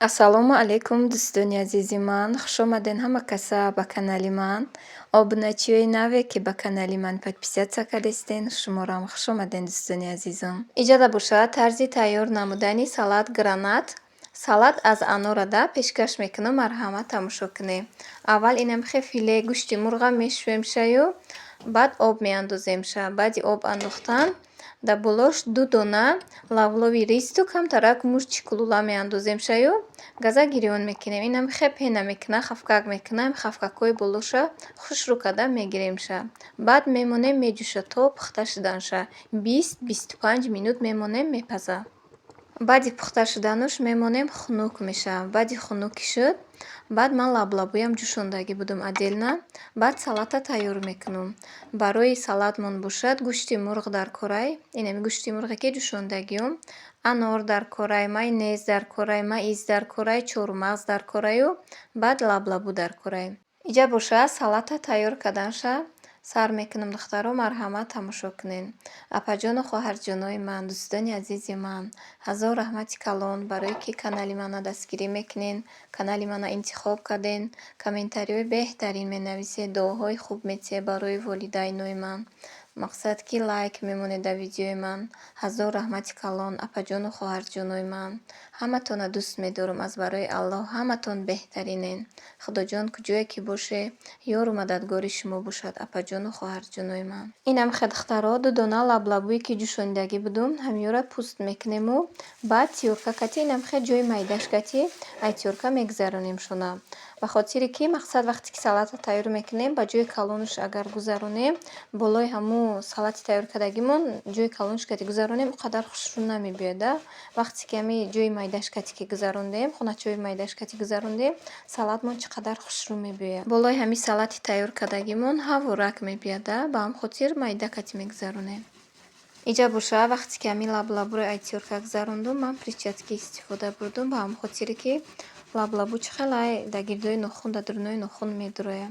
Ассалому алайкум, дӯстони азизи ман. Хуш омаден ҳама каса ба канали ман. Обуначиҳои наве, ки ба канали ман подписатсия кардестен, шумоам хуш омаден, дӯстони азизам. Иҷода бошад тарзи тайёр намудани салат гранат. Салат аз анорада пешкаш мекунам, марҳамат тамошо кунед. Аввал инамхе филе гӯшти мурға мешӯемшаю, баъд об меандоземша. Баъди об андохтан дар болош 2 дона лавлови ристу камтарак мурчи кулула меандоземшаю. Газа гирён мекунем. Инамхе пена мекунам, хавкак мекунам. Хавкакҳои болоша хушрӯ карда мегиремша. Баъд мемонем меҷӯша то пухта шуданша. 20-25 минут мемонем мепаза. Баъди пухта шудануш мемонем хунук меша. Баъди хунуки шуд, баъд ман лаблабуям ҷӯшондагӣ будам отдельно. Баъд салата тайёр мекунам. Барои салатмон бошад гӯшти мурғ дар корай. Инами гӯшти мурғе ки ҷӯшондагиём. Анор дар корай, майонез дар корай, маис дар корай, чормағз дар кораю, баъд лаблабу дар корай. Иҷа бошад салата тайёр карданша. Сар мекунам духтаро, марҳамат тамошо кунед. Апаҷону хоҳарҷонои ман, дӯстони азизи ман, ҳазор раҳмати калон барое ки канали мана дастгирӣ мекунед, канали мана интихоб карден, комментариҳои беҳтарин менависед, дуоҳои хуб метиҳед барои волидайнои ман. Мақсад ки лайк мемонед дар видеои ман. Ҳазор раҳмати калон, апаҷону хоҳарҷонои ман. Ҳаматонро дӯст медорам. Аз барои Аллоҳ ҳаматон беҳтаринен. Худоҷон куҷое ки боше, ёру мададгори шумо бошад, апаҷону хоҳарҷонои ман. Инамхе духтаро 2 дона лаблабуе ки ҷӯшондагӣ будум, ҳамиёра пӯст мекунему. Баъд тиёрка кати инамхе ҷои майдаш кати ай тиёрка мегузаронем шуна. Ба хотире ки мақсад вақте ки салата тайёр мекунем, ба ҷои калонуш агар гузаронем, болои ҳамун салати тайёр кардагимон ҷои калонуш кати гузаронем, он қадар хушрӯ намебиёда. Вақте ки ҳами ҷои майдаш кати ки гузарондем, хуначаҳои майдаш кати гузарондем, салатмон чӣ қадар хушрӯ мебиёяд. Болои ҳами салати тайёр кардагимон ҳаву рак мебиёда, ба ҳам хотир майда кати мегузаронем. Иҷа боша вақте ки ҳами лаблабуро ай тиёрка гузарондум, ман перчатки истифода бурдум, ба ҳам хотире ки лаблабу чӣ хела ай дар гирдои нохун, дар дурунои нохун медуроя.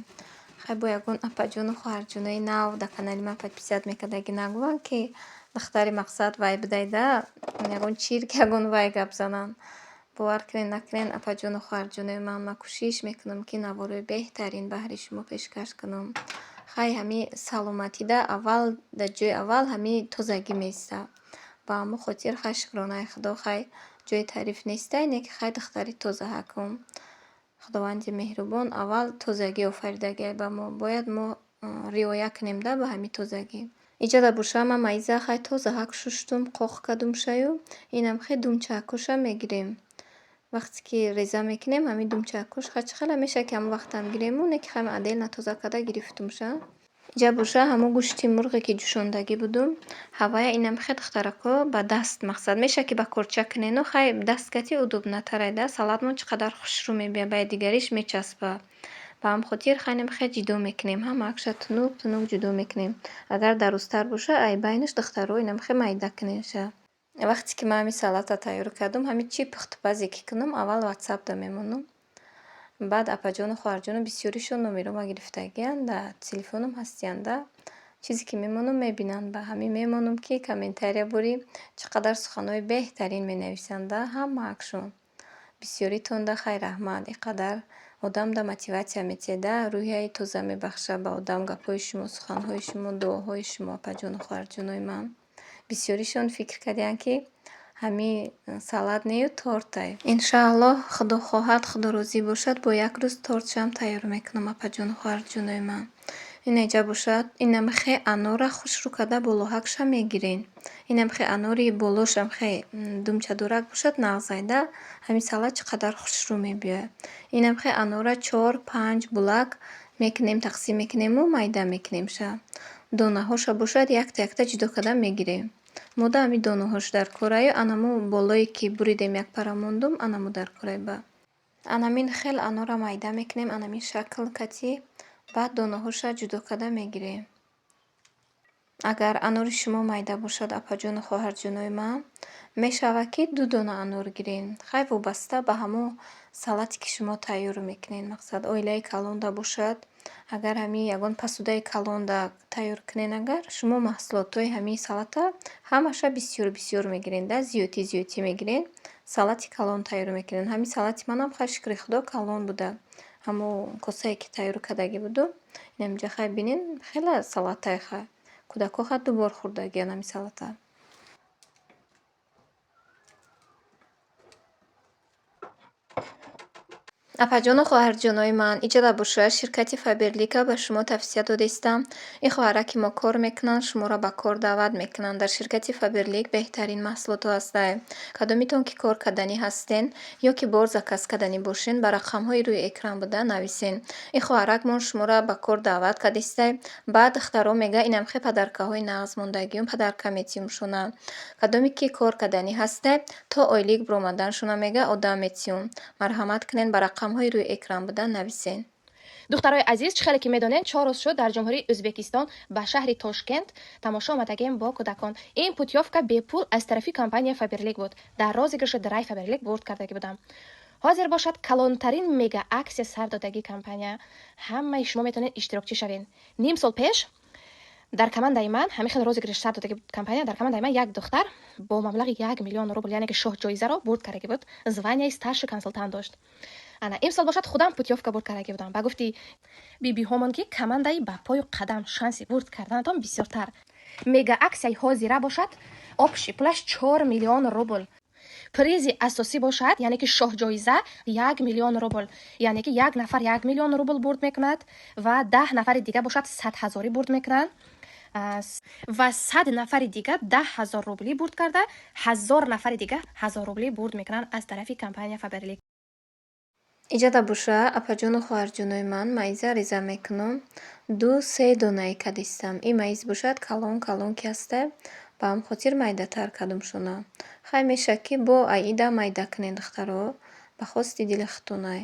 Хай бо ягон апаҷону хоҳарҷонои нав дар канали ман подписат мекардагӣ нагӯянд ки духтари мақсад вай бидайда, ягон чирк, ягон вай гап зананд. Бовар кунед накунед, апаҷону хоҳарҷонои ман, ман кӯшиш мекунам ки навораи беҳтарин баҳри шумо пешкаш кунам. Хай ҳами саломатида аввал дар ҷои аввал ҳами тозагӣ меиста. Ба ҳамон хотир хай шукронаи Худо, хай ҷои таъриф нестай, не ки хай духтари тозаҳакум. Худованди меҳрубон аввал тозагӣ офаридагиай ба мо. Бояд мо риоя кунем да ба ҳами тозагӣ. Иҷода боша ман маиза хай тозаҳак шуштум, қоқ кардумшаю. Инам хай думчаакуша мегирем. Вақте ки реза мекунем, ҳами думчаакуш хай чӣ хела меша ки ҳамон вақтам гирему, не ки хай ман отдельно тоза карда гирифтумша. Иҷа боша ҳамон гӯшти мурғе ки ҷӯшондагӣ будум, ҳавая инам хай духтарако ба даст мақсад меша ки ба корча кунену хай даст кати удобнатарайда. Салатмон чӣ қадар хушрӯ мебиёяд, ба дигариш мечаспад. Ба ҳам хотир хай инам хай ҷудо мекунем. Ҳамаакша тунук ҷудо мекунем. Агар дарозтар боша, ай байнаш духтаро инам хай майда кунемша. Вақте ки ман ҳами салата тайёр кардам, ҳами чӣ пухтупазе ки кунам, аввал ватсапда мемонам. Баъд апаҷону хоҳарҷону бисёришон номерома гирифтагиянд, дар телефонам ҳастиянд. Чизе ки мемонам мебинанд, ба ҳамин мемонам ки комментария бурӣ чӣ қадар суханои беҳтарин менависанд. Ҳамаакшон бисёритонда хай раҳмат. Ин қадар одамда мотиватсия метиҳеда, рӯҳияи тоза мебахшад ба одам гапҳои шумо, суханҳои шумо, дуоҳои шумо, апаҷону хоҳарҷонои ман. Бисёришон фикр кардиянд ки ҳами салат нею тортай. Иншааллоҳ Худо хоҳад, Худо розӣ бошад, бо як рӯз тортшам тайёр мекунам, апаҷону хоҳарҷонои ман. Ина иҷа бошад, инамхе анорра хушрӯ карда болоҳакша мегирен. Инамхе анори болошам хе думчадорак бошад, нағзайда, ҳами салат чӣ қадар хушрӯ мебиёяд. Инамхе анорра 4-5 булак мекунем, тақсим мекунему, майда мекунемша. Донаҳоша бошад якта ҷудо карда мегирем. Мода ҳами донаҳош дар кораю, анамо болое ки буридем як пара мондум, анамо дар корай ба. Анамин хел анорра майда мекунем, анамин шакл кати, баъд донаҳоша ҷудо карда мегирем. Агар анори шумо майда бошад, апаҷону хоҳарҷонои ман, мешавад ки 2 дона анор гирен. Хай вобаста ба ҳамон салате ки шумо тайёр мекунед. Мақсад оилаи калонда бошад, агар ҳамин ягон посудаи калонда тайёр кунен, агар шумо маҳсулотҳои ҳамин салата ҳамаша бисёр мегирен, да зиёдӣ мегирен, салати калон тайёр мекунен. Ҳамин салати манам хай шукри худо калон буда. Ҳамон косае ки тайёр кардагӣ буду, инамҷа хай бинен хела салатае хай. Кӯдако хай ду бор хӯрдагиян ҳамин салата. Апаҷону хоҳарҷонои ман, иҷода бошад ширкати Фаберлика ба шумо тавсия додестам. Ин хоҳарак ки мо кор мекунанд, шуморо ба кор даъват мекунанд. Дар ширкати Фаберлик беҳтарин маҳсулотҳо ҳастанд. Кадомитон ки кор карданӣ ҳастен ё ки бор заказ карданӣ бошен, ба рақамҳои рӯи экран буда нависен. Ин хоҳаракмон шуморо ба кор даъват кардестай, баъд духтаро мега инамхе падаркаҳои нағзмондагиён падарка метиюмшонанд. Кадоме ки кор карданӣ ҳастай, то ойлик биромаданшона мега одам метиюм. Марҳамат кунен ба рақамҳои рӯи экран буда нависен. духтарои азиз, чӣ хеле ки медонед, 4 рӯз шуд дар ҷумҳурии Ӯзбекистон ба шаҳри Тошкент тамошо омадагем бо кӯдакон. Ин путёвка бепул аз тарафи компания Фаберлик буд. Дар розыгриши Драйв Фаберлик бурд кардагӣ будам. ҳозир бошад калонтарин мега аксия сар додагӣ компания. ҳамаи шумо метавонед иштирокчӣ шавед. ним сол пеш дар командаи ман ҳамин хел розыгриш сар додагӣ компания, дар командаи ман як духтар бо маблағи 1 миллион рубл, яъне ки шоҳ-ҷоизаро бурд кардагӣ буд. званияи старший консультант дошт. ана имсол бошад худам путёвка бурд кардагӣ будам. ба гуфти бибиҳомон ки командаи ба пою қадам шанси бурд карданатон бисёртар. мега аксияи ҳозира бошад обши пулаш 4 миллион рубл. призи асосӣ бошад, яъне ки шоҳ-ҷоиза 1 миллион рубл, яъне ки як нафар 1 миллион рубл бурд мекунад ва 10 нафари дига бошад 100 ҳазорӣ бурд мекунанд ва 100 нафари дига 10 ҳазор рублӣ бурд карда, 1000 нафари дига 1000 рублӣ бурд мекунанд аз тарафи компания Фаберлик. иҷода боша, апаҷону хоҳарҷонои ман, маиза реза мекунам. 2-3 донаи кадистам. Ин маиз бошад калон ки ҳастай, ба ҳам хотир майдатар кадумшона. Хай меша ки бо аида майда кунен духтаро, ба хости дили худтонай.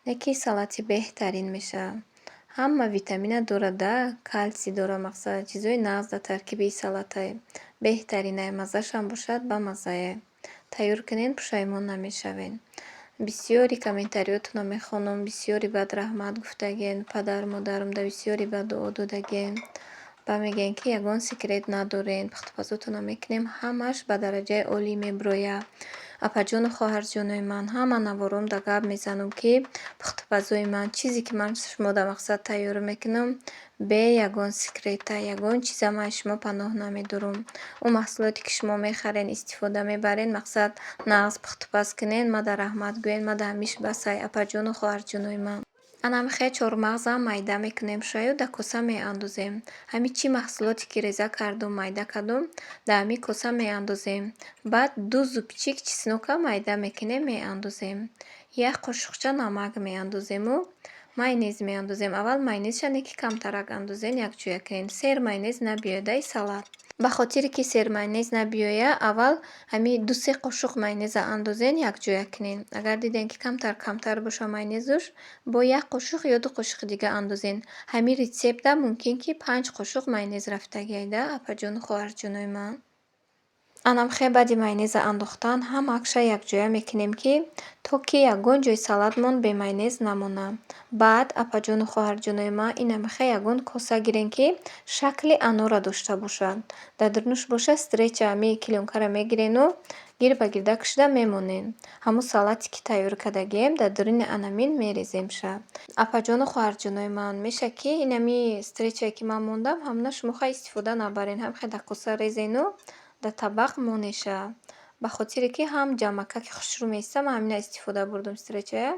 Неки салати беҳтарин меша. Ҳама витамина дора, да калси дора, мақсад чизои нағз дар таркиби салатае. Беҳтаринае, маззашам бошад ба маззае. Тайёр кунен, пушаймон намешавен. бисёри комментариётонро мехонам, бисёри бад раҳмат гуфтаген, падар модарамда бисёри бад дуо додаген. Ба мегӯян ки ягон секрет надорен, пухтупазотонро мекунем, ҳамаш ба дараҷаи олӣ меброяд. Апаҷону хоҳарҷонои ман, ҳама наворум да гап мезанам ки пухтупазои ман, чизе ки ман шумо да мақсад тайёр мекунам, бе ягон секрета, ягон чиза ман шумо паноҳ намедорам. Он маҳсулоте ки шумо мехарен, истифода мебарен, мақсад нағз пухтупаз кунен, мада раҳмат гӯен, мада ҳамиш басай. Апаҷону хоҳарҷонои ман, анамихе чормағзам майда мекунем, шаю да коса меандозем. Ҳамин чӣ маҳсулоте ки реза кардум, майда кардум, да ҳамин коса меандозем. Баъд 2 зубчик чеснока майда мекунем, меандозем. 1 қошуқча намак меандозему майонез меандозем. Аввал майонезша неки камтарак андозен, якҷоя кунен. Сер майонез набиёяд салат. ба хотире ки сер майонез набиёя, аввал ҳамин 2-3 қошуқ майонеза андозен, якҷоя кунен. Агар диден ки камтар боша майонезуш, бо 1 қошуқ ё 2 қошуқи дига андозен. Ҳамин рецептда мумкин ки 5 қошуқ майонез рафтагиайда. Апаҷону хоҳарҷонои ман, анамхе баъди майонеза андохтан ҳамаакша якҷоя мекунем ки то ки ягон ҷои салатмон бе майонез намонад. Баъд апаҷону хоҳарҷонои ман, инамхе ягон коса гирен ки шакли анора дошта бошад. Дар дурнуш боша стреча ҳамин клёнкаро мегирену гир ба гирда кушида мемонем. Ҳамун салате ки тайёр кардагием дар дуруни анамин мереземша. Апаҷону хоҳарҷонои ман, меша ки инамин стречае ки ман мондам, ҳамна шумо хай истифода набарен. Ҳамхе дар коса резену дар табақ монеша. Ба хотире ки ҳам ҷамака ки хушрӯ меистад, ман ҳамина истифода бурдам стречая.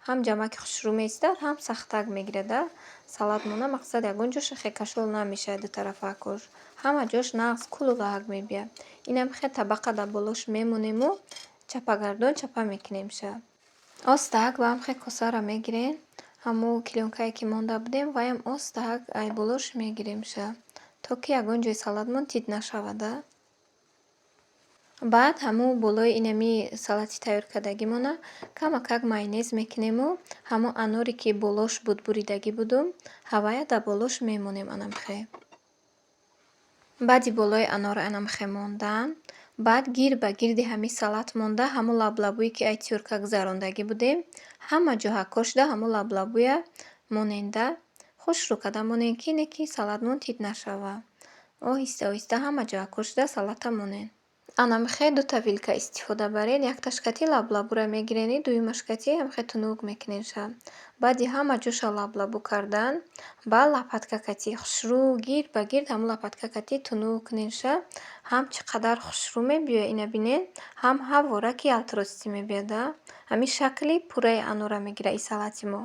Ҳам ҷамаки хушрӯ меистад, ҳам сахтак мегирад. Салат мона, мақсад ягон ҷоша хекашол намешавад ду тарафакош. Ҳама ҷош нағз кулу лағ мебияд. Инам хе табақа дар болош мемонему чапагардон чапа мекунемша. Остак ва ҳам хе косаро мегирем. ҳамун клёнкае ки монда будем, ваям остак ай болош мегиремша, то ки ягон ҷои салатмон тит нашавада. Баъд ҳамун болои инами салати тайёр кардагимона камакак майонез мекунему ҳамун аноре ки болош буд буридагӣ будум, ҳавая дар болош мемонем анамхе. Баъди болои анор анамхе мондан, баъд гир ба гирди ҳамин салат монда ҳамун лаблабӯе ки ай тюрка гузарондагӣ будем, ҳама ҷоҳа кошида ҳамун лаблабӯя моненда хушрӯ карда монем ки не ки салатмон тит нашавад. Оҳиста оҳиста ҳама ҷоя кушода салата монен. Анамхе дута вилка истифода баред. Якташ кати лаблабура мегирени, дуюмаш кати амхе тунук мекуненша. Баъди ҳама ҷуша лаблабу кардан, ба лапатка кати хушрӯ гирд ба гирд ҳамун лапатка кати тунук куненша. Ҳам чӣ қадар хушрӯ мебиёд ина бинед, ҳам ҳавора ки алтрости мебиёда. Ҳамин шакли пурраи анора мегира и салати мо.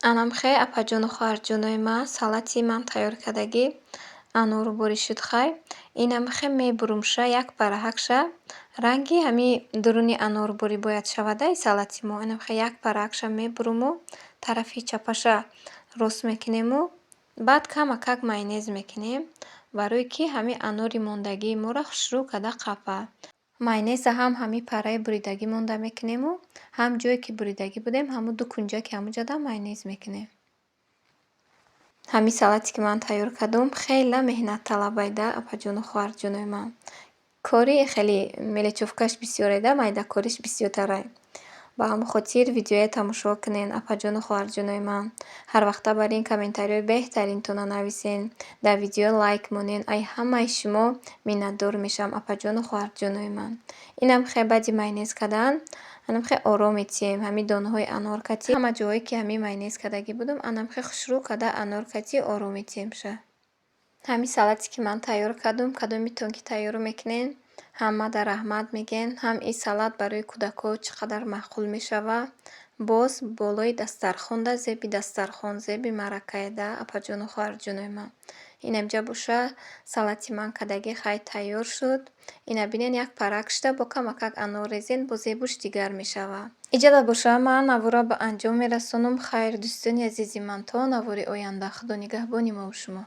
Анамхе апаҷону хоҳарҷонои ман, салати ман тайёр кардагӣ анорборӣ шуд хай. Инамхе мебурумша як парахакша. Ранги ҳами дуруни анорборӣ бояд шавада и салати мо. Инамхе як парахакша мебуруму тарафи чапаша рост мекунему. Баъд камакак майонез мекунем, барои ки ҳами анори мондагии моро хушрӯ карда қапад. Майонеза ҳам ҳами параи буридагӣ монда мекунему, ҳам ҷое ки буридагӣ будем ҳамун ду кунҷаки ҳамуҷода майонез мекунем. Ҳамин салате ки ман тайёр кардам хела меҳнатталабайда апаҷону хоҳарҷонои ман. Кори хеле мелечовкаш бисёреда, майдакориш бисёртарай. Ба ҳамин хотир видеоя тамошо кунен, апаҷону хоҳарҷонои ман. Ҳар вақта барин комментарияи беҳтаринтона нависен, дар видео лайк монен. Ай ҳамаи шумо миннатдор мешавам, апаҷону хоҳарҷонои ман. Инам хе баъди майонез кардан, анам хе ором метием. Ҳамин донаҳои анор кати ҳама ҷое ки ҳамин майонез кардагӣ будам, анам хе хушрӯ карда анор кати ором метиемша. Ҳамин салате ки ман тайёр кардам, кадомитон ки тайёр мекунен, ҳама дар раҳмат мегӯянд. Ҳам ин салат барои кӯдако чӣ қадар маъқул мешавад. Боз болои дастархонда, зеби дастархон, зеби маъракаеда, апаҷону хоҳарҷонои ман. Инамҷа боша салати ман кардагӣ хай тайёр шуд. Ина бинен як паракшта бо камакак анор резен, бо зебуш дигар мешавад. Иҷозат боша ман навора ба анҷом мерасонам. Хайр дӯстони азизи ман, то навори оянда. Худо нигаҳбони мову шумо.